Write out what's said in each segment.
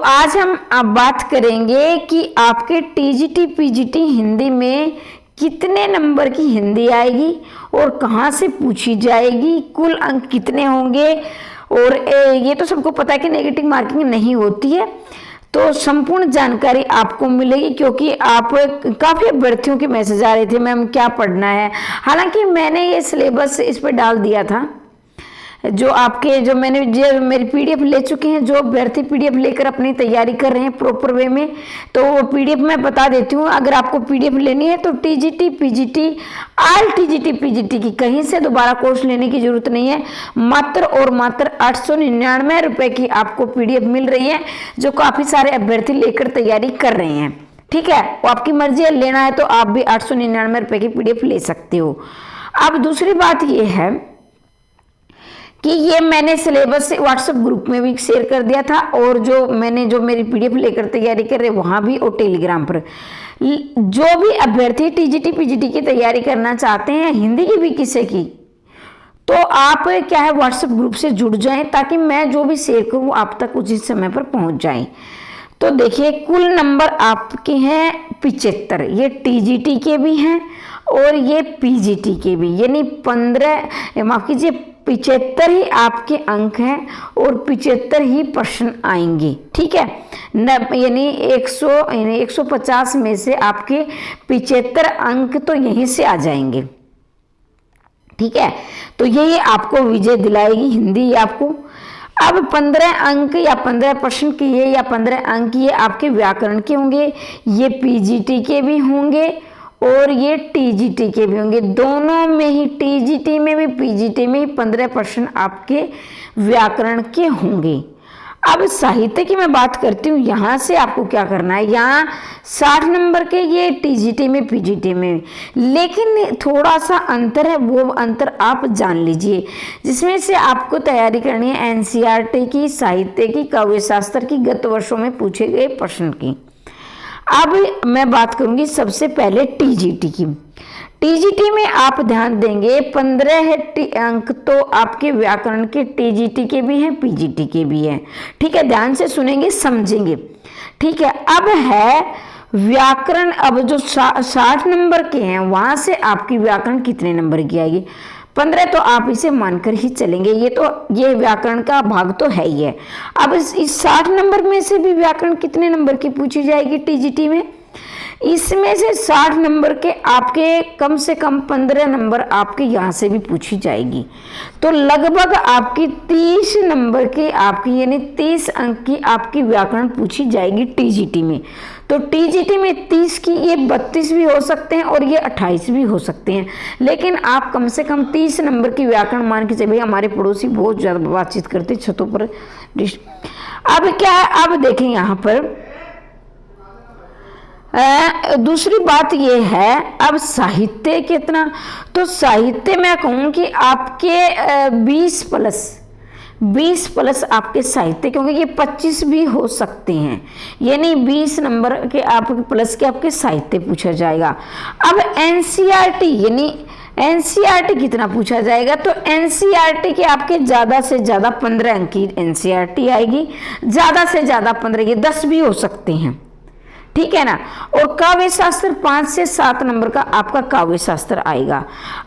आज हम अब बात करेंगे कि आपके टीजीटी पीजीटी हिंदी में कितने नंबर की हिंदी आएगी और कहाँ से पूछी जाएगी, कुल अंक कितने होंगे। और ये तो सबको पता है कि नेगेटिव मार्किंग नहीं होती है, तो संपूर्ण जानकारी आपको मिलेगी। क्योंकि आप काफ़ी अभ्यर्थियों के मैसेज आ रहे थे मैम क्या पढ़ना है। हालांकि मैंने ये सिलेबस इस पर डाल दिया था, जो मेरी पीडीएफ ले चुके हैं, जो अभ्यर्थी पीडीएफ लेकर अपनी तैयारी कर रहे हैं प्रॉपर वे में, तो वो पीडीएफ मैं बता देती हूँ। अगर आपको पीडीएफ लेनी है तो TGT PGT all TGT PGT की कहीं से दोबारा कोर्स लेने की जरूरत नहीं है। मात्र और मात्र 899 रुपये की आपको पीडीएफ मिल रही है, जो काफ़ी सारे अभ्यर्थी लेकर तैयारी कर रहे हैं। ठीक है, वो आपकी मर्जी है, लेना है तो आप भी 899 रुपये की पीडीएफ ले सकते हो। अब दूसरी बात ये है कि ये मैंने सिलेबस व्हाट्सएप ग्रुप में भी शेयर कर दिया था, और जो मेरी पीडीएफ लेकर तैयारी कर रहे वहाँ भी, और टेलीग्राम पर जो भी अभ्यर्थी टीजीटी पीजीटी की तैयारी करना चाहते हैं, हिंदी की भी किसी की, तो आप क्या है व्हाट्सएप ग्रुप से जुड़ जाएं, ताकि मैं जो भी शेयर करूँ आप तक उचित समय पर पहुँच जाएं। तो देखिए, कुल नंबर आपके हैं 75, ये टीजीटी के भी हैं और ये पीजीटी के भी, यानी 75 ही आपके अंक हैं और 75 ही प्रश्न आएंगे। ठीक है, यानी 150 में से आपके 75 अंक तो यहीं से आ जाएंगे। ठीक है, तो ये आपको विजय दिलाएगी हिंदी आपको। अब 15 अंक या 15 प्रश्न की ये या 15 अंक ये आपके व्याकरण के होंगे, ये पीजीटी के भी होंगे और ये टीजीटी के भी होंगे। दोनों में ही, टीजीटी में भी पीजीटी में ही 15 प्रश्न आपके व्याकरण के होंगे। अब साहित्य की मैं बात करती हूँ, यहाँ से आपको क्या करना है, यहाँ 60 नंबर के ये टीजीटी में पीजीटी में, लेकिन थोड़ा सा अंतर है, वो अंतर आप जान लीजिए। जिसमें से आपको तैयारी करनी है एनसीईआरटी की, साहित्य की, काव्य शास्त्र की, गत वर्षों में पूछे गए प्रश्न की। अब मैं बात करूंगी सबसे पहले टीजीटी की। टीजीटी में आप ध्यान देंगे 15 अंक तो आपके व्याकरण के टीजीटी के भी हैं, पीजीटी के भी हैं। ठीक है, ध्यान से सुनेंगे, समझेंगे। ठीक है, अब है व्याकरण। अब जो 60 नंबर के हैं वहां से आपकी व्याकरण कितने नंबर की आएगी, 15 तो आप इसे मानकर ही चलेंगे। ये व्याकरण का भाग तो है ही है। अब इस 60 नंबर में से भी व्याकरण कितने नंबर की पूछी जाएगी टीजीटी में, इसमें से 60 नंबर के आपके कम से कम 15 नंबर आपके यहाँ से भी पूछी जाएगी। तो लगभग आपकी 30 नंबर की आपकी, यानी 30 अंक की आपकी व्याकरण पूछी जाएगी टीजीटी में। तो टीजीटी में 30 की, ये 32 भी हो सकते हैं और ये 28 भी हो सकते हैं, लेकिन आप कम से कम 30 नंबर की व्याकरण मान के चलिए। हमारे पड़ोसी बहुत ज़्यादा बातचीत करते छतों पर। अब क्या है, अब देखें यहाँ पर दूसरी बात ये है, अब साहित्य कितना, तो साहित्य मैं कहूँ कि आपके 20 प्लस आपके साहित्य, क्योंकि ये 25 भी हो सकते हैं, यानी 20 नंबर के आपके प्लस के आपके साहित्य पूछा जाएगा। अब एनसीईआरटी, यानी एनसीईआरटी कितना पूछा जाएगा, तो एनसीईआरटी के आपके ज़्यादा से ज़्यादा 15 अंक की एनसीईआरटी आएगी, ज़्यादा से ज़्यादा 15 की, 10 भी हो सकते हैं। ठीक है ना। और काव्य शास्त्र 5 से 7 नंबर का आपका काव्य शास्त्र आएगा।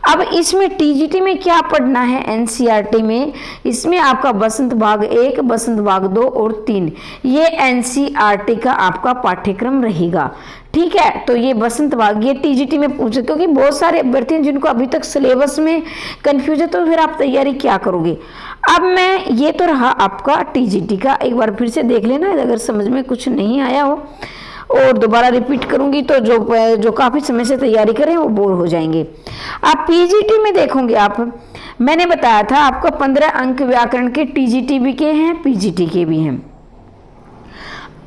अब इसमें टीजीटी में क्या पढ़ना है, एनसीईआरटी में, इसमें आपका बसंत भाग 1, बसंत भाग 2 और 3, ये एनसीईआरटी का आपका पाठ्यक्रम रहेगा। ठीक है, तो ये बसंत भाग ये टीजीटी में पूछे, क्योंकि बहुत सारे अभ्यर्थी हैं जिनको अभी तक सिलेबस में कंफ्यूज है, तो फिर आप तैयारी क्या करोगे। अब ये तो रहा आपका टीजीटी का, एक बार फिर से देख लेना अगर समझ में कुछ नहीं आया हो, और दोबारा रिपीट करूंगी तो जो काफ़ी समय से तैयारी करें वो बोर हो जाएंगे। आप पीजीटी में देखोगे, आप मैंने बताया था आपको 15 अंक व्याकरण के टीजीटी भी के हैं, पीजीटी के भी हैं।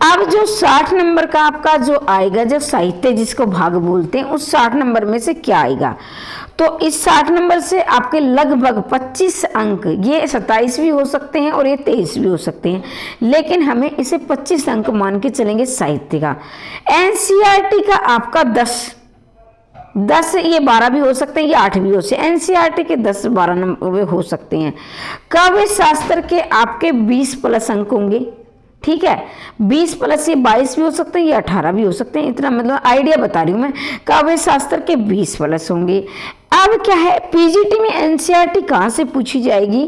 अब जो 60 नंबर का आपका जो आएगा, जो साहित्य जिसको भाग बोलते हैं, उस 60 नंबर में से क्या आएगा, तो इस 60 नंबर से आपके लगभग 25 अंक, ये 27 भी हो सकते हैं और ये 23 भी हो सकते हैं, लेकिन हमें इसे 25 अंक मान के चलेंगे साहित्य का। एनसीईआरटी का आपका 10, ये 12 भी हो सकते हैं, ये 8 भी हो सकते हैं। एनसीईआरटी के 10-12 नंबर हो सकते हैं। काव्य शास्त्र के आपके 20 प्लस अंक होंगे, ठीक है। 20 प्लस ये 22 भी हो सकते हैं, ये 18 भी हो सकते हैं, इतना मतलब आइडिया बता रही हूँ मैं। काव्य शास्त्र के 20 प्लस होंगे। अब क्या है, पीजीटी में एनसीईआरटी कहाँ से पूछी जाएगी,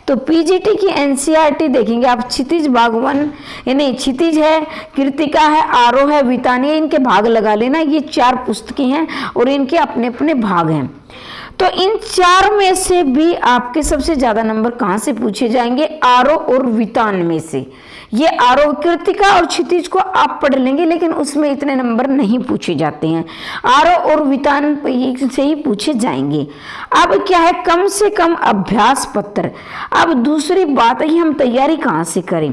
तो पीजीटी की एनसीईआरटी देखेंगे आप, क्षितिज बागवन, यानी क्षितिज है, कृतिका है, आरोह है, वितानी, इनके भाग लगा लेना। ये 4 पुस्तकें हैं और इनके अपने अपने भाग हैं। तो इन 4 में से भी आपके सबसे ज्यादा नंबर कहां से पूछे जाएंगे, आरोह और वितान में से। ये आरोह, कृतिका और क्षितिज को आप पढ़ लेंगे, लेकिन उसमें इतने नंबर नहीं पूछे जाते हैं, आरोह और वितान से ही पूछे जाएंगे। अब क्या है, कम से कम अभ्यास पत्र। अब दूसरी बात है, हम तैयारी कहाँ से करें,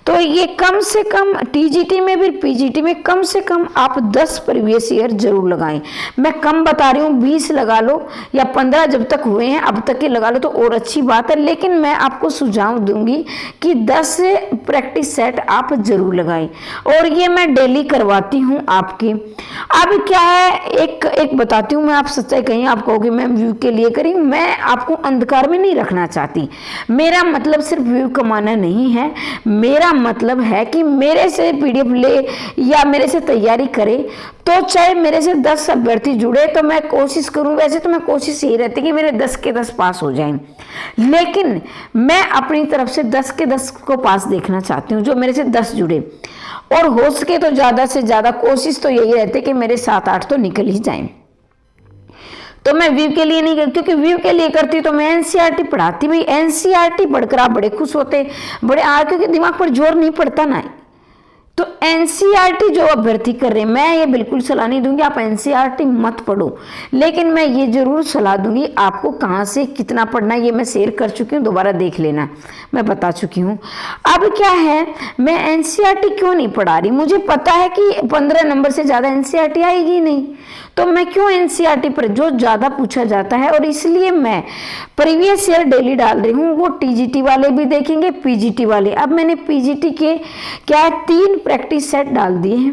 तो ये कम से कम टीजीटी में भी पीजीटी में कम से कम आप 10 प्रीवियस ईयर जरूर लगाएं। मैं कम बता रही हूँ, 20 लगा लो या 15 जब तक हुए हैं अब तक के लगा लो तो और अच्छी बात है, लेकिन मैं आपको सुझाव दूंगी कि 10 प्रैक्टिस सेट आप जरूर लगाएं, और ये मैं डेली करवाती हूँ आपके। अब क्या है, एक बताती हूँ मैं, आप सच्चाई कहीं आप कहोगे मैम व्यू के लिए करी, मैं आपको अंधकार में नहीं रखना चाहती। मेरा मतलब सिर्फ व्यू कमाना नहीं है, मेरा मतलब है कि मेरे से पीडीएफ ले या मेरे से तैयारी करे, तो चाहे मेरे से 10 अभ्यर्थी जुड़े तो मैं कोशिश करूं, वैसे तो मैं कोशिश यही रहती कि मेरे 10 के 10 पास हो जाएं, लेकिन मैं अपनी तरफ से 10 के 10 को पास देखना चाहती हूं, जो मेरे से 10 जुड़े, और हो सके तो ज्यादा से ज्यादा कोशिश तो यही रहती है कि मेरे 7-8 तो निकल ही जाएं। तो मैं व्यू के लिए नहीं करती, क्योंकि व्यू के लिए करती तो मैं एनसीईआरटी पढ़ाती, भाई एनसीईआरटी पढ़कर आप बड़े खुश होते, बड़े क्योंकि दिमाग पर जोर नहीं पड़ता ना। तो एनसीईआरटी जो अभ्यर्थी कर रहे हैं, मैं ये बिल्कुल सलाह नहीं दूंगी आप एनसीईआरटी मत पढ़ो, लेकिन मैं ये जरूर सलाह दूंगी आपको कहाँ से कितना पढ़ना है, ये मैं शेयर कर चुकी हूँ, दोबारा देख लेना, मैं बता चुकी हूँ। अब क्या है, मैं एनसीईआरटी क्यों नहीं पढ़ा रही, मुझे पता है कि 15 नंबर से ज़्यादा एनसीईआरटी आएगी नहीं, तो मैं क्यों एनसीईआरटी पर जो ज़्यादा पूछा जाता है, और इसलिए मैं प्रीवियस ईयर डेली डाल रही हूँ। वो टीजीटी वाले भी देखेंगे, पीजीटी वाले। अब मैंने पीजीटी के क्या 3 प्रैक्टिस सेट डाल दिए हैं,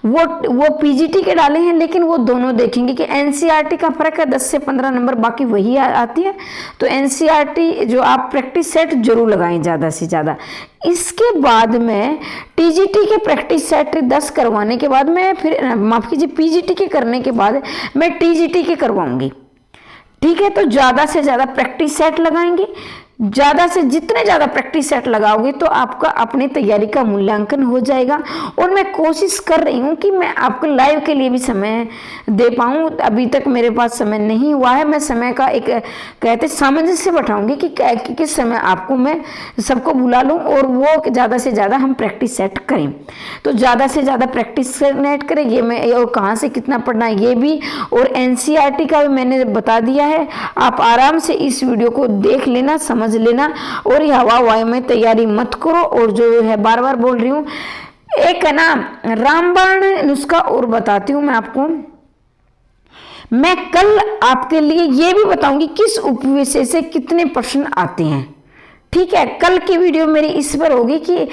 वो पीजीटी के डाले हैं, लेकिन वो दोनों देखेंगे कि एनसीईआरटी का फर्क है 10 से 15 नंबर, बाकी वही आती है। तो एनसीईआरटी जो आप प्रैक्टिस सेट जरूर लगाएं ज़्यादा से ज़्यादा। इसके बाद में टीजीटी के प्रैक्टिस सेट 10 करवाने के बाद मैं फिर माफ कीजिए पीजीटी के करने के बाद मैं टीजीटी के करवाऊंगी, ठीक है। तो ज़्यादा से ज़्यादा प्रैक्टिस सेट लगाएंगे, ज़्यादा से जितने ज़्यादा प्रैक्टिस सेट लगाओगे तो आपका अपनी तैयारी का मूल्यांकन हो जाएगा। और मैं कोशिश कर रही हूँ कि मैं आपको लाइव के लिए भी समय दे पाऊँ, अभी तक मेरे पास समय नहीं हुआ है। मैं समय का एक कहते सामंजस्य बैठाऊंगी कि किस समय आपको मैं सबको बुला लूँ और वो ज़्यादा से ज़्यादा हम प्रैक्टिस सेट करें। तो ज़्यादा से ज़्यादा प्रैक्टिस सेट करें, ये मैं, और कहाँ से कितना पढ़ना है ये भी, और एनसीईआरटी का भी मैंने बता दिया है। आप आराम से इस वीडियो को देख लेना, समझ लेना, और ये हवा में तैयारी मत करो। और जो है बार बार बोल रही हूँ, एक है ना रामबाण नुस्खा और बताती हूँ मैं आपको। मैं कल आपके लिए ये भी बताऊंगी किस उपविषय से कितने प्रश्न आते हैं, ठीक है। कल की वीडियो मेरी इस पर होगी कि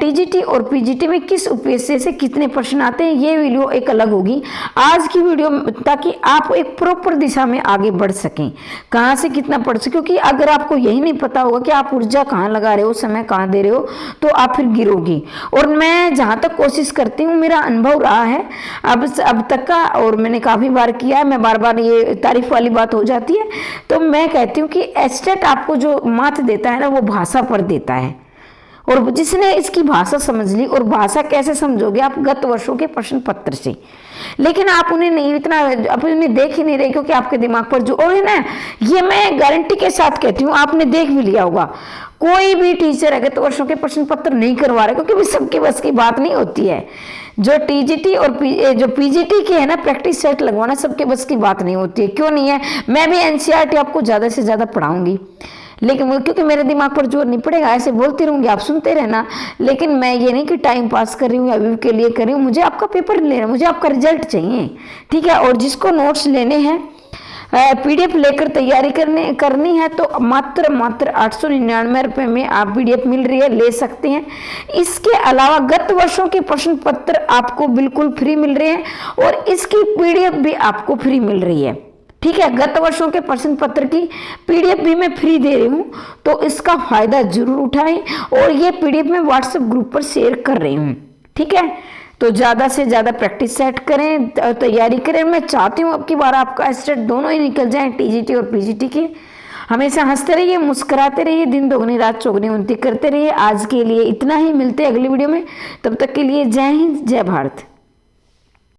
टीजीटी और पीजीटी में किस उपविषय से कितने प्रश्न आते हैं, ये वीडियो एक अलग होगी। आज की वीडियो ताकि आप एक प्रॉपर दिशा में आगे बढ़ सकें, कहाँ से कितना पढ़ सकें, क्योंकि अगर आपको यही नहीं पता होगा कि आप ऊर्जा कहाँ लगा रहे हो, समय कहाँ दे रहे हो, तो आप फिर गिरोगी। और मैं जहाँ तक कोशिश करती हूँ, मेरा अनुभव रहा है अब तक का, और मैंने काफ़ी बार किया है, मैं बार बार ये तारीफ वाली बात हो जाती है, तो मैं कहती हूँ कि एस्टेट आपको जो मात देता है ना, वो भाषा पर देता है। और जिसने इसकी भाषा समझ ली, और भाषा कैसे समझोगे आप, गत वर्षों के प्रश्न पत्र से, लेकिन आप उन्हें नहीं इतना, आप उन्हें देख ही नहीं रहे, क्योंकि आपके दिमाग पर जो और है ना, ये मैं गारंटी के साथ कहती हूँ, आपने देख भी लिया होगा, कोई भी टीचर है गत वर्षों के प्रश्न पत्र नहीं करवा रहे, क्योंकि सबके बस की बात नहीं होती है। जो टीजीटी और जो पीजीटी के है ना प्रैक्टिस सेट लगवाना सबके बस की बात नहीं होती है। क्यों नहीं है, मैं भी एनसीईआरटी आपको ज़्यादा से ज़्यादा पढ़ाऊंगी, लेकिन वो क्योंकि मेरे दिमाग पर जोर नहीं पड़ेगा, ऐसे बोलती रहूंगी, आप सुनते रहना। लेकिन मैं ये नहीं कि टाइम पास कर रही हूँ या व्यू के लिए कर रही हूँ, मुझे आपका पेपर लेना, मुझे आपका रिजल्ट चाहिए, ठीक है। और जिसको नोट्स लेने हैं, पीडीएफ लेकर तैयारी करनी है, तो मात्र 899 रुपये में आप पीडीएफ मिल रही है, ले सकते हैं। इसके अलावा गत वर्षों के प्रश्न पत्र आपको बिल्कुल फ्री मिल रहे हैं, और इसकी पीडीएफ भी आपको फ्री मिल रही है, ठीक है। गत वर्षों के प्रश्न पत्र की पीडीएफ भी मैं फ्री दे रही हूँ, तो इसका फायदा जरूर उठाएं और ये पीडीएफ मैं व्हाट्सएप ग्रुप पर शेयर कर रही हूँ, ठीक है। तो ज़्यादा से ज़्यादा प्रैक्टिस सेट करें, तैयारी करें। मैं चाहती हूँ अब की बार आपका स्टेट दोनों ही निकल जाएं, टीजीटी और पीजीटी के। हमेशा हंसते रहिए, मुस्कुराते रहिए, दिन दोगुनी रात चौगुनी उन्नति करते रहिए। आज के लिए इतना ही, मिलते हैं अगली वीडियो में। तब तक के लिए जय हिंद, जय भारत।